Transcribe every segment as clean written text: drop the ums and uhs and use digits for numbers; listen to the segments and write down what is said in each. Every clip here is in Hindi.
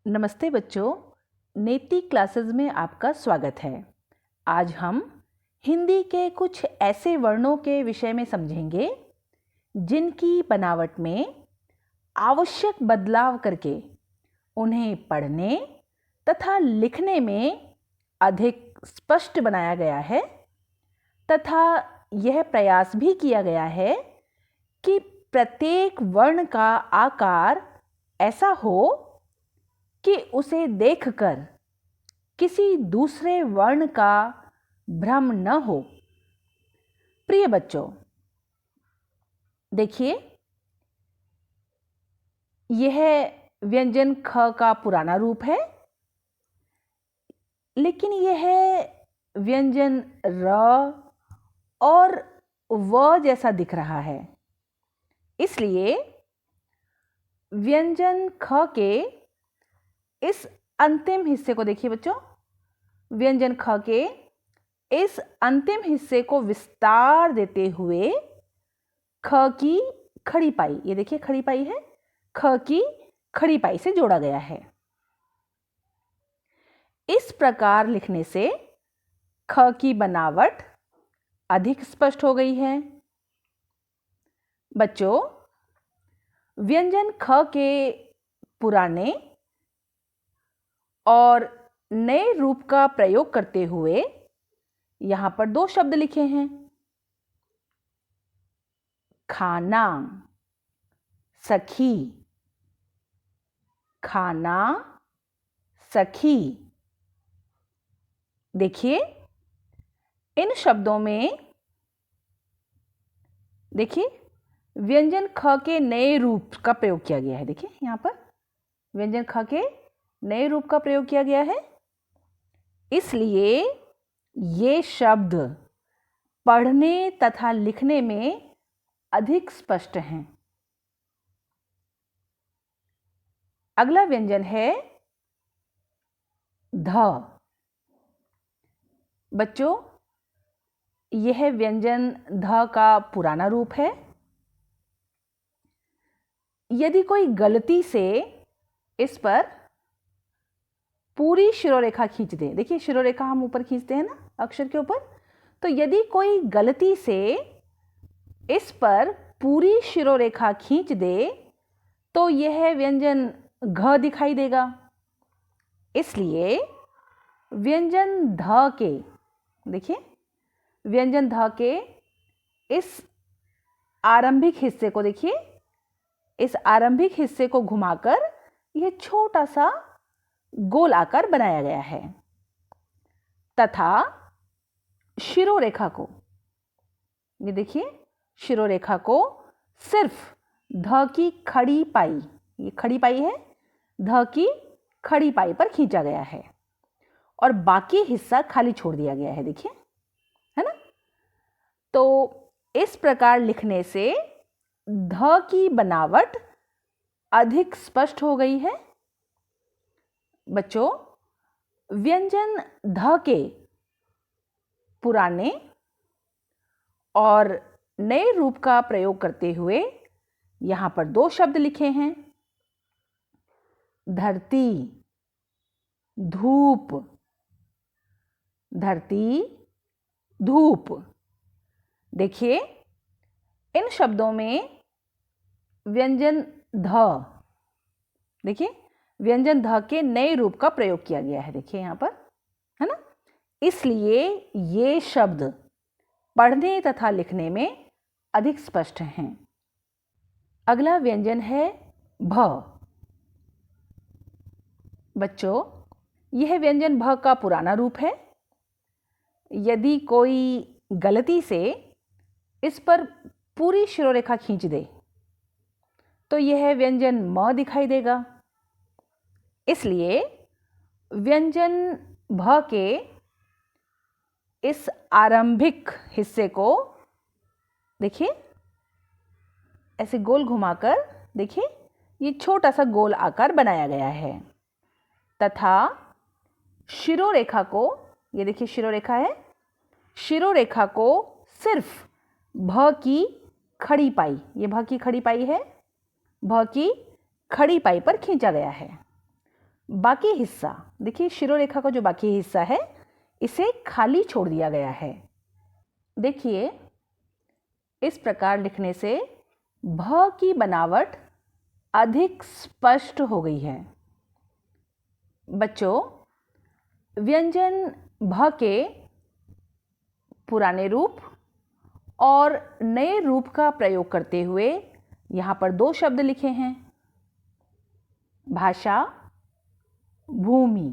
नमस्ते बच्चों, नेति क्लासेस में आपका स्वागत है। आज हम हिंदी के कुछ ऐसे वर्णों के विषय में समझेंगे जिनकी बनावट में आवश्यक बदलाव करके उन्हें पढ़ने तथा लिखने में अधिक स्पष्ट बनाया गया है तथा यह प्रयास भी किया गया है कि प्रत्येक वर्ण का आकार ऐसा हो कि उसे देखकर किसी दूसरे वर्ण का भ्रम न हो। प्रिय बच्चों, देखिए, यह व्यंजन ख का पुराना रूप है, लेकिन यह व्यंजन र और व जैसा दिख रहा है। इसलिए व्यंजन ख के इस अंतिम हिस्से को देखिए बच्चों, व्यंजन ख के इस अंतिम हिस्से को विस्तार देते हुए ख की खड़ी पाई, ये देखिए खड़ी पाई है, ख की खड़ी पाई से जोड़ा गया है। इस प्रकार लिखने से ख की बनावट अधिक स्पष्ट हो गई है। बच्चों, व्यंजन ख के पुराने और नए रूप का प्रयोग करते हुए यहां पर दो शब्द लिखे हैं, खाना, सखी। खाना, सखी। देखिए, इन शब्दों में देखिए व्यंजन ख के नए रूप का प्रयोग किया गया है। देखिए यहां पर व्यंजन ख के नए रूप का प्रयोग किया गया है, इसलिए ये शब्द पढ़ने तथा लिखने में अधिक स्पष्ट हैं। अगला व्यंजन है ध। बच्चों, यह व्यंजन ध का पुराना रूप है। यदि कोई गलती से इस पर पूरी शिरोरेखा खींच दे, देखिए शिरोरेखा हम ऊपर खींचते हैं ना अक्षर के ऊपर, तो यदि कोई गलती से इस पर पूरी शिरोरेखा खींच दे तो यह व्यंजन घ दिखाई देगा। इसलिए व्यंजन ध के, देखिए व्यंजन ध के इस आरंभिक हिस्से को देखिए, इस आरंभिक हिस्से को घुमाकर यह छोटा सा गोल आकार बनाया गया है तथा शिरोरेखा को, ये देखिए शिरोरेखा को सिर्फ ध की खड़ी पाई, ये खड़ी पाई है, ध की खड़ी पाई पर खींचा गया है और बाकी हिस्सा खाली छोड़ दिया गया है। देखिए, है ना। तो इस प्रकार लिखने से ध की बनावट अधिक स्पष्ट हो गई है। बच्चों, व्यंजन ध के पुराने और नए रूप का प्रयोग करते हुए यहां पर दो शब्द लिखे हैं, धरती, धूप। धरती, धूप। देखिए, इन शब्दों में व्यंजन ध, देखिए व्यंजन ध के नए रूप का प्रयोग किया गया है। देखिए यहां पर, है ना। इसलिए ये शब्द पढ़ने तथा लिखने में अधिक स्पष्ट हैं। अगला व्यंजन है भ। बच्चों, यह व्यंजन भ का पुराना रूप है। यदि कोई गलती से इस पर पूरी शिरोरेखा खींच दे तो यह व्यंजन म दिखाई देगा। इसलिए व्यंजन भ के इस आरंभिक हिस्से को देखिए ऐसे गोल घुमाकर, देखिए ये छोटा सा गोल आकार बनाया गया है तथा शिरोरेखा को, ये देखिए शिरोरेखा है, शिरोरेखा को सिर्फ भ की खड़ी पाई, ये भ की खड़ी पाई है, भ की खड़ी पाई पर खींचा गया है। बाकी हिस्सा, देखिए शिरोरेखा का जो बाकी हिस्सा है इसे खाली छोड़ दिया गया है। देखिए इस प्रकार लिखने से भ की बनावट अधिक स्पष्ट हो गई है। बच्चों, व्यंजन भ के पुराने रूप और नए रूप का प्रयोग करते हुए यहाँ पर दो शब्द लिखे हैं, भाषा, भूमि।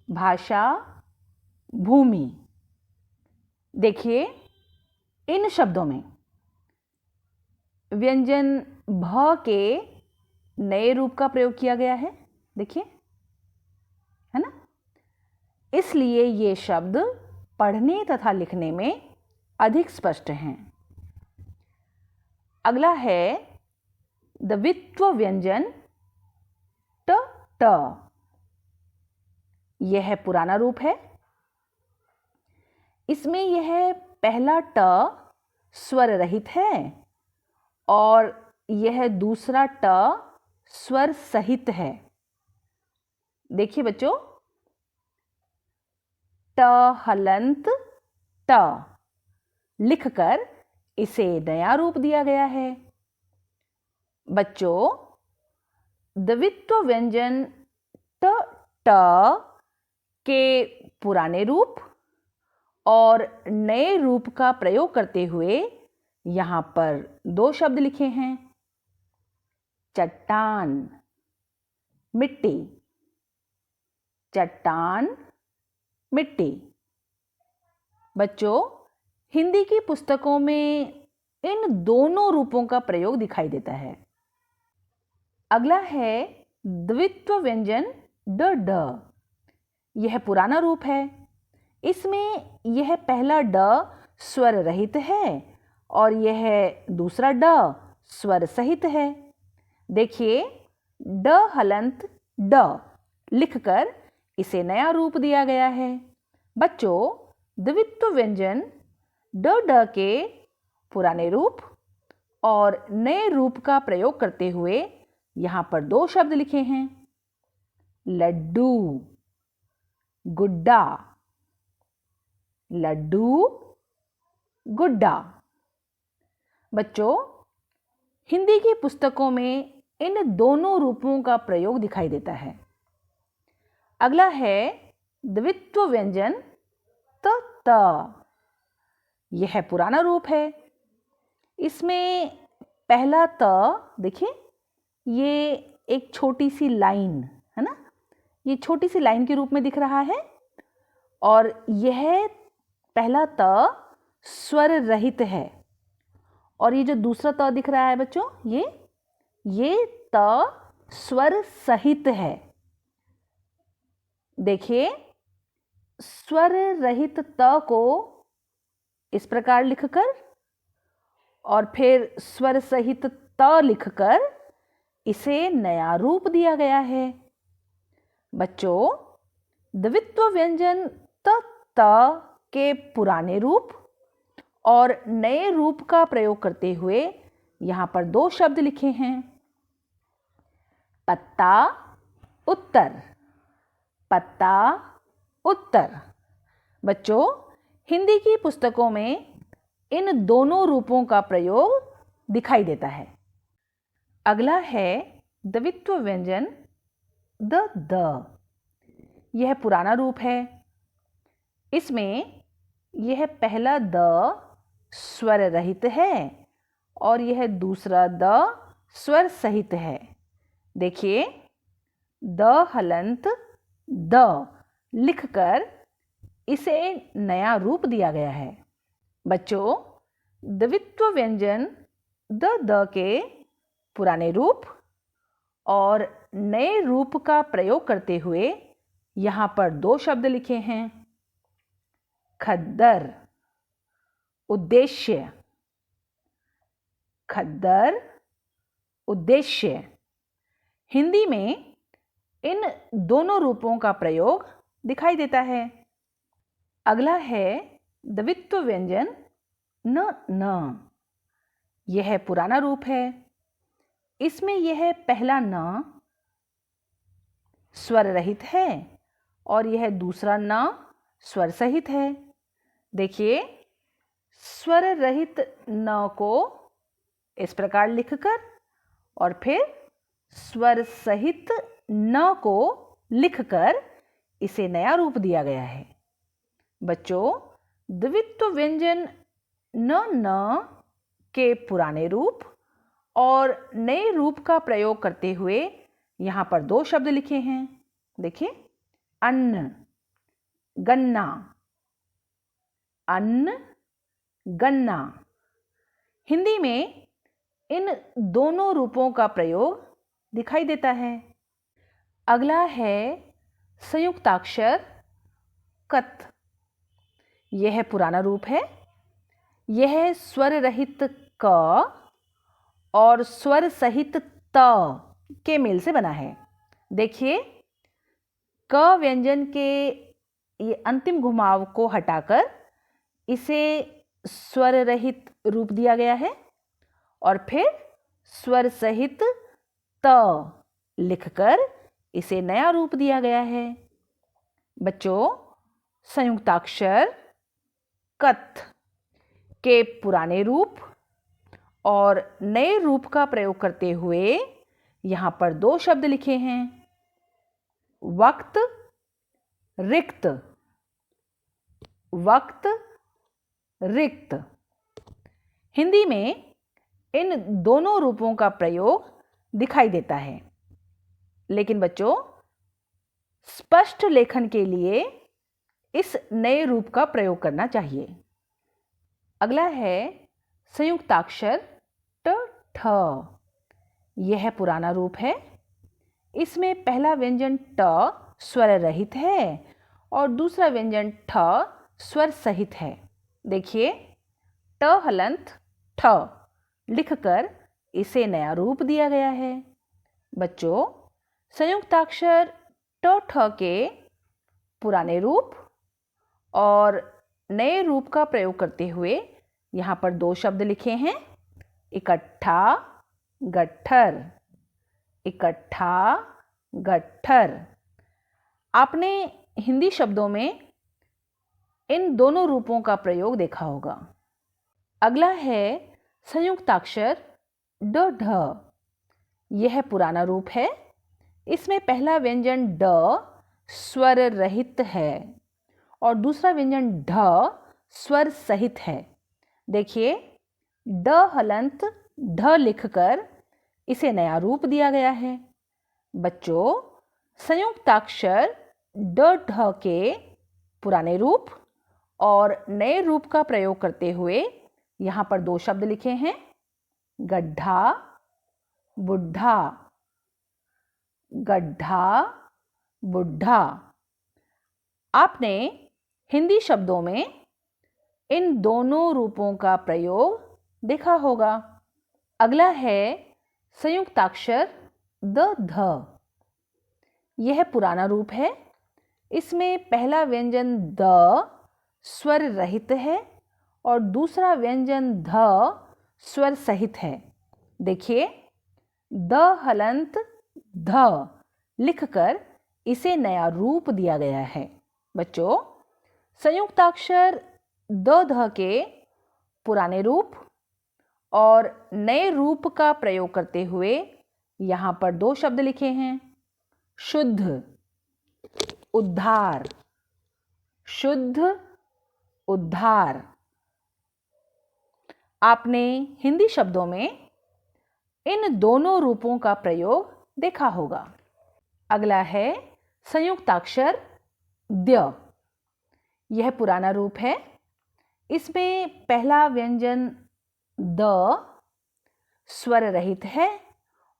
भाषा, भूमि। देखिए इन शब्दों में व्यंजन भ के नए रूप का प्रयोग किया गया है, देखिए, है ना। इसलिए ये शब्द पढ़ने तथा लिखने में अधिक स्पष्ट हैं। अगला है द्वित्व व्यंजन ट ट। यह पुराना रूप है। इसमें यह पहला ट स्वर रहित है और यह दूसरा ट स्वर सहित है। देखिए बच्चों, ट हलंत ट लिखकर इसे नया रूप दिया गया है। बच्चों, द्वित्व व्यंजन ट ट के पुराने रूप और नए रूप का प्रयोग करते हुए यहाँ पर दो शब्द लिखे हैं, चट्टान, मिट्टी। चट्टान, मिट्टी। बच्चों, हिंदी की पुस्तकों में इन दोनों रूपों का प्रयोग दिखाई देता है। अगला है द्वित्व व्यंजन ड ड। यह पुराना रूप है। इसमें यह पहला ड स्वर रहित है और यह दूसरा ड स्वर सहित है। देखिए, ड हलंत ड लिखकर इसे नया रूप दिया गया है। बच्चों, द्वित्व व्यंजन ड ड के पुराने रूप और नए रूप का प्रयोग करते हुए यहाँ पर दो शब्द लिखे हैं, लड्डू, गुड्डा। लड्डू, गुड्डा। बच्चों, हिंदी की पुस्तकों में इन दोनों रूपों का प्रयोग दिखाई देता है। अगला है द्वित्व व्यंजन त त। यह पुराना रूप है। इसमें पहला त, देखिए, ये एक छोटी सी लाइन है ना, ये छोटी सी लाइन के रूप में दिख रहा है और यह पहला त स्वर रहित है और ये जो दूसरा त दिख रहा है बच्चों, ये त स्वर सहित है। देखिए, स्वर रहित त को इस प्रकार लिखकर और फिर स्वर सहित त लिखकर इसे नया रूप दिया गया है। बच्चों, द्वित्व व्यंजन त त के पुराने रूप और नए रूप का प्रयोग करते हुए यहाँ पर दो शब्द लिखे हैं, पत्ता, उत्तर। पत्ता, उत्तर। बच्चों, हिंदी की पुस्तकों में इन दोनों रूपों का प्रयोग दिखाई देता है। अगला है द्वित्व व्यंजन द द। यह पुराना रूप है। इसमें यह पहला द स्वर रहित है और यह दूसरा द स्वर सहित है। देखिए, द हलंत द लिखकर इसे नया रूप दिया गया है। बच्चों, द्वित्व व्यंजन द द के पुराने रूप और नए रूप का प्रयोग करते हुए यहाँ पर दो शब्द लिखे हैं, खद्दर, उद्देश्य। खद्दर, उद्देश्य। हिंदी में इन दोनों रूपों का प्रयोग दिखाई देता है। अगला है द्वित्व व्यंजन न न। यह पुराना रूप है। इसमें यह पहला न स्वर रहित है और यह दूसरा न स्वर सहित है। देखिए, स्वर रहित न को इस प्रकार लिखकर और फिर स्वर सहित न को लिखकर इसे नया रूप दिया गया है। बच्चों, द्वित्व व्यंजन न के पुराने रूप और नए रूप का प्रयोग करते हुए यहाँ पर दो शब्द लिखे हैं। देखिए, अन्न, गन्ना, अन्न, गन्ना। हिंदी में इन दोनों रूपों का प्रयोग दिखाई देता है। अगला है संयुक्ताक्षर कत। यह पुराना रूप है। यह स्वर रहित क और स्वर सहित त के मेल से बना है। देखिए, क व्यंजन के ये अंतिम घुमाव को हटाकर इसे स्वर रहित रूप दिया गया है और फिर स्वर सहित त लिखकर इसे नया रूप दिया गया है। बच्चों, संयुक्ताक्षर कत के पुराने रूप और नए रूप का प्रयोग करते हुए यहाँ पर दो शब्द लिखे हैं। वक्त, रिक्त, वक्त, रिक्त। हिंदी में इन दोनों रूपों का प्रयोग दिखाई देता है, लेकिन बच्चों, स्पष्ट लेखन के लिए इस नए रूप का प्रयोग करना चाहिए। अगला है संयुक्ताक्षर ट ठ। यह पुराना रूप है। इसमें पहला व्यंजन ट स्वर रहित है और दूसरा व्यंजन ठ स्वर सहित है। देखिए, ट हलंत ठ लिखकर इसे नया रूप दिया गया है। बच्चों, संयुक्ताक्षर ट ठ के पुराने रूप और नए रूप का प्रयोग करते हुए यहाँ पर दो शब्द लिखे हैं। इकट्ठा, गट्ठर, इकट्ठा, गट्ठर। आपने हिंदी शब्दों में इन दोनों रूपों का प्रयोग देखा होगा। अगला है संयुक्ताक्षर ड ढ। यह पुराना रूप है। इसमें पहला व्यंजन ड स्वर रहित है और दूसरा व्यंजन ढ स्वर सहित है। देखिए, ड हलंत ढ लिखकर इसे नया रूप दिया गया है। बच्चों, संयुक्ताक्षर ड ढ के पुराने रूप और नए रूप का प्रयोग करते हुए यहाँ पर दो शब्द लिखे हैं। गड्ढा, बुढ़ा, गड्ढा, बुढ़ा। आपने हिंदी शब्दों में इन दोनों रूपों का प्रयोग देखा होगा। अगला है संयुक्ताक्षर द ध। यह पुराना रूप है। इसमें पहला व्यंजन द स्वर रहित है और दूसरा व्यंजन ध स्वर सहित है। देखिए, द हलंत ध लिखकर इसे नया रूप दिया गया है। बच्चों, संयुक्ताक्षर द ध के पुराने रूप और नए रूप का प्रयोग करते हुए यहाँ पर दो शब्द लिखे हैं। शुद्ध, उद्धार, शुद्ध, उद्धार। आपने हिंदी शब्दों में इन दोनों रूपों का प्रयोग देखा होगा। अगला है संयुक्ताक्षर द्य। यह पुराना रूप है। इसमें पहला व्यंजन द स्वर रहित है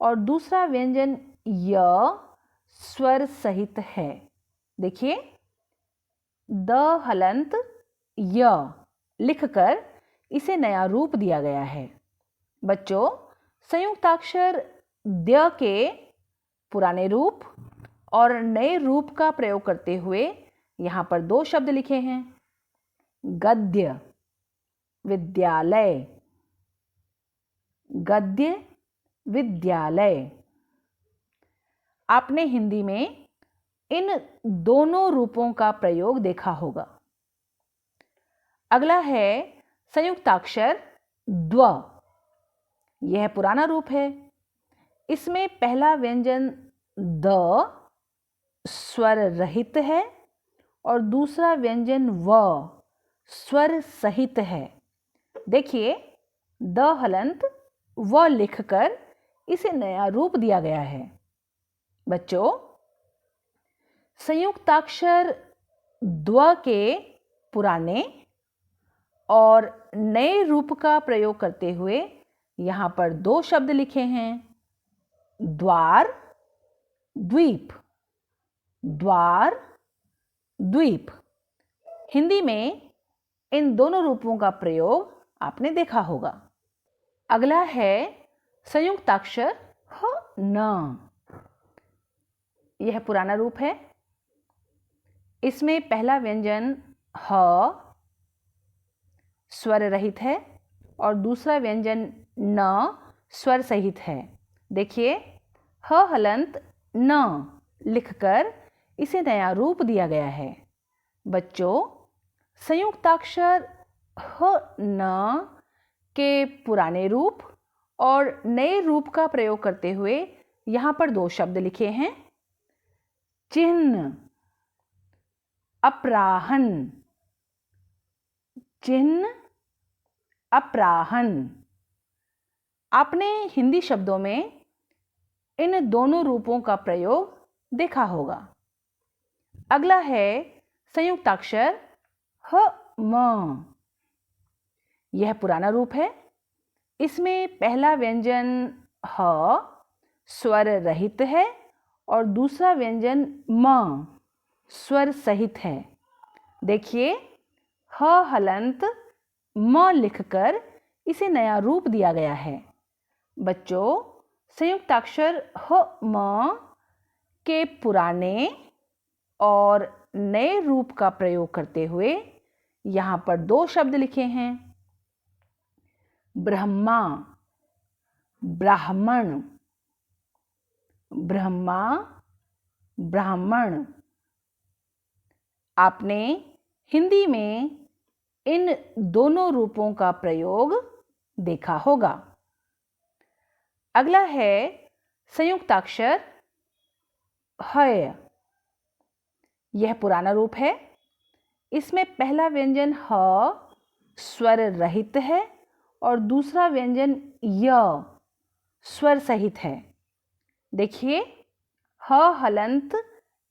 और दूसरा व्यंजन य स्वर सहित है। देखिए, द हलंत य लिखकर इसे नया रूप दिया गया है। बच्चों, संयुक्ताक्षर द्य के पुराने रूप और नए रूप का प्रयोग करते हुए यहाँ पर दो शब्द लिखे हैं। गद्य, विद्यालय, गद्य, विद्यालय। आपने हिंदी में इन दोनों रूपों का प्रयोग देखा होगा। अगला है संयुक्ताक्षर द्व। यह पुराना रूप है। इसमें पहला व्यंजन द स्वर रहित है और दूसरा व्यंजन व स्वर सहित है। देखिए, द हलंत व लिखकर इसे नया रूप दिया गया है। बच्चों, संयुक्ताक्षर द्व के पुराने और नए रूप का प्रयोग करते हुए यहाँ पर दो शब्द लिखे हैं, द्वार द्वीप। द्वार द्वीप। हिंदी में इन दोनों रूपों का प्रयोग आपने देखा होगा। अगला है संयुक्ताक्षर ह न। यह पुराना रूप है। इसमें पहला व्यंजन ह स्वर रहित है और दूसरा व्यंजन न स्वर सहित है। देखिए, ह हलंत न लिखकर इसे नया रूप दिया गया है। बच्चों, संयुक्ताक्षर ह न के पुराने रूप और नए रूप का प्रयोग करते हुए यहाँ पर दो शब्द लिखे हैं, चिन्ह अपराहन। चिन्ह अपराहन। आपने हिंदी शब्दों में इन दोनों रूपों का प्रयोग देखा होगा। अगला है संयुक्ताक्षर ह म। यह पुराना रूप है। इसमें पहला व्यंजन ह स्वर रहित है और दूसरा व्यंजन म स्वर सहित है। देखिए, ह हलंत म लिखकर इसे नया रूप दिया गया है। बच्चों, संयुक्ताक्षर ह म के पुराने और नए रूप का प्रयोग करते हुए यहाँ पर दो शब्द लिखे हैं, ब्रह्मा ब्राह्मण। ब्रह्मा ब्राह्मण। आपने हिंदी में इन दोनों रूपों का प्रयोग देखा होगा। अगला है संयुक्ताक्षर हय। यह पुराना रूप है। इसमें पहला व्यंजन ह स्वर रहित है और दूसरा व्यंजन य स्वर सहित है। देखिए, ह हलंत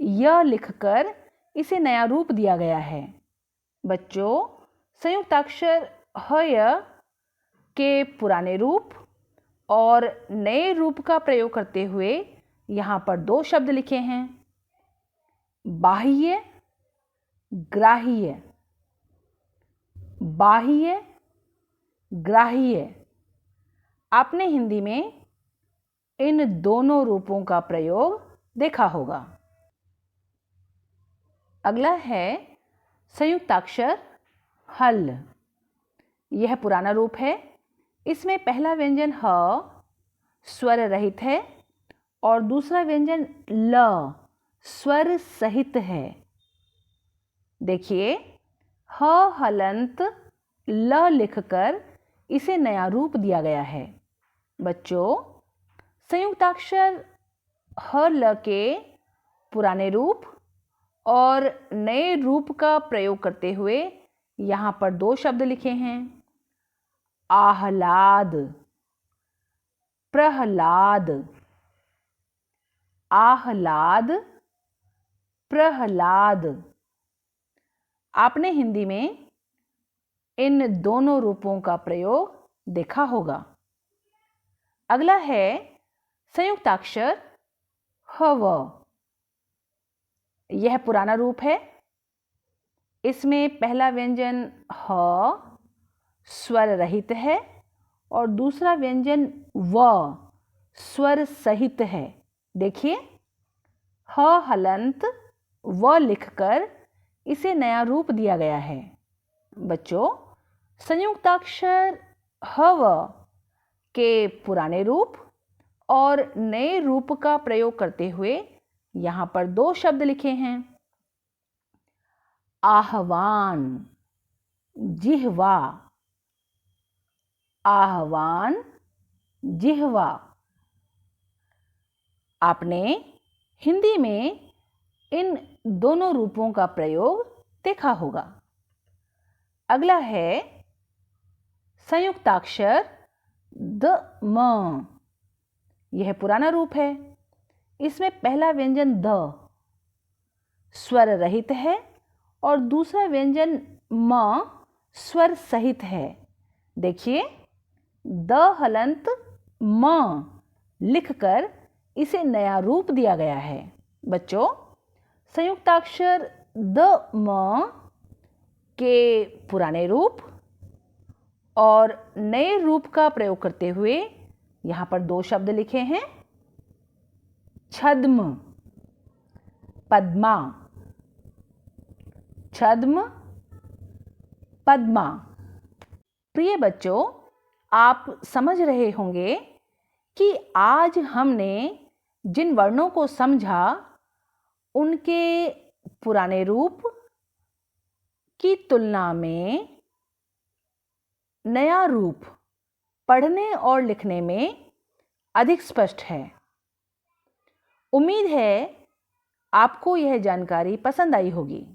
य लिखकर इसे नया रूप दिया गया है। बच्चों, संयुक्ताक्षर हय के पुराने रूप और नए रूप का प्रयोग करते हुए यहाँ पर दो शब्द लिखे हैं, बाह्य ग्राह्य। बाह्य ग्राह्य। आपने हिंदी में इन दोनों रूपों का प्रयोग देखा होगा। अगला है संयुक्ताक्षर हल। यह पुराना रूप है। इसमें पहला व्यंजन ह स्वर रहित है और दूसरा व्यंजन ल स्वर सहित है। देखिए, ह हलंत ल लिखकर इसे नया रूप दिया गया है। बच्चों, संयुक्ताक्षर ह ल के पुराने रूप और नए रूप का प्रयोग करते हुए यहाँ पर दो शब्द लिखे हैं, आह्लाद प्रहलाद। आह्लाद प्रहलाद। आपने हिंदी में इन दोनों रूपों का प्रयोग देखा होगा। अगला है संयुक्ताक्षर हव। यह पुराना रूप है। इसमें पहला व्यंजन ह स्वर रहित है और दूसरा व्यंजन व स्वर सहित है। देखिए, ह हलंत व लिखकर इसे नया रूप दिया गया है। बच्चों, संयुक्ताक्षर हव के पुराने रूप और नए रूप का प्रयोग करते हुए यहाँ पर 2 शब्द लिखे हैं, आह्वान, जिह्वा, आह्वान, जिह्वा। आपने हिंदी में इन दोनों रूपों का प्रयोग देखा होगा। अगला है संयुक्ताक्षर द म। यह पुराना रूप है। इसमें पहला व्यंजन द स्वर रहित है और दूसरा व्यंजन म स्वर सहित है। देखिए, द हलंत म लिखकर इसे नया रूप दिया गया है। बच्चों, संयुक्ताक्षर द म के पुराने रूप और नए रूप का प्रयोग करते हुए यहाँ पर 2 शब्द लिखे हैं, छद्म, पद्मा, छद्म, पद्मा। प्रिय बच्चों, आप समझ रहे होंगे कि आज हमने जिन वर्णों को समझा उनके पुराने रूप की तुलना में नया रूप पढ़ने और लिखने में अधिक स्पष्ट है। उम्मीद है आपको यह जानकारी पसंद आई होगी।